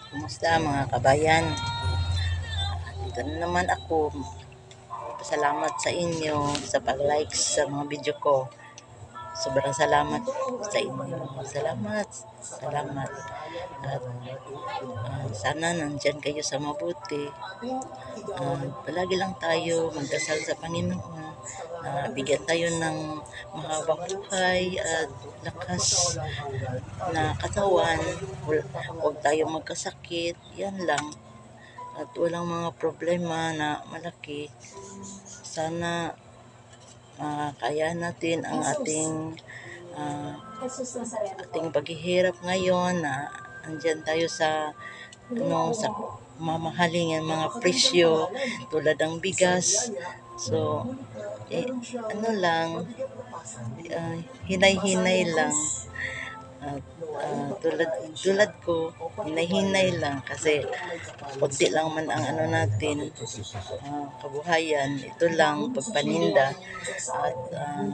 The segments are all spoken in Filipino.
Kumusta mga kabayan? Dito na naman ako. Salamat sa inyo sa pag-like sa mga video ko. Sobrang salamat sa inyo. Salamat. Salamat. At sana nandyan kayo sa mabuti. Palagi lang tayo magdasal sa Panginoon. Bigyan tayo ng mahabang buhay at lakas na katawan. Huwag tayo magkasakit. Yan lang. At walang mga problema na malaki. Sana kaya natin ang ating paghihirap ngayon na andyan tayo sa sa mamahaling mga presyo tulad ng bigas. So hinay-hinay lang. Tulad ko, hinay-hinay lang kasi konti lang man ang natin, kabuhayan. Ito lang, pagpaninda. At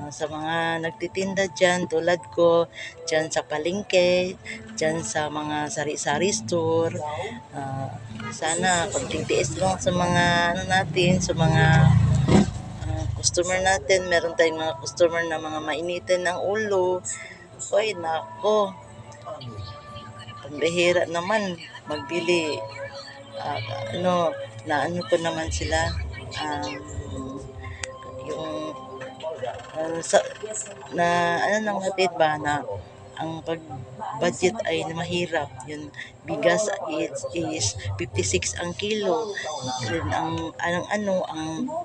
sa mga nagtitinda dyan, tulad ko, dyan sa palengke, dyan sa mga sari-sari store, sana konting tiis lang sa mga natin, sa mga customer natin. Meron tayong mga customer na mga mainitin ng ulo. Oy, nako. Pambihira naman magbili. Naano ko naman sila. Nang hatid ba na ang pag-budget ay mahirap. Yung bigas is 56 ang kilo. Then ang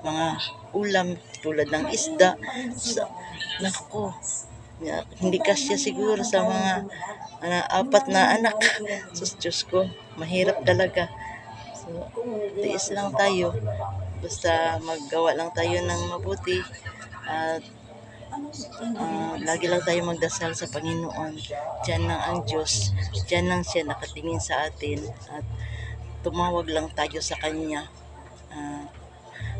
mga ulam tulad ng isda. Nako. Hindi kasya siguro sa mga 4 na anak. Diyos ko, mahirap talaga. So, tiis lang tayo. Basta maggawa lang tayo ng mabuti. At lagi lang tayo magdasal sa Panginoon. Diyan lang ang Diyos. Diyan lang siya nakatingin sa atin. At tumawag lang tayo sa Kanya.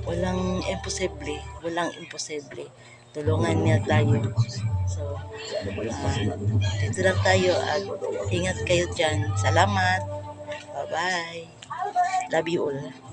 Walang imposible. Walang imposible. Tulungan niya tayo. So, dito lang tayo at ingat kayo dyan. Salamat. Bye-bye. Love you all.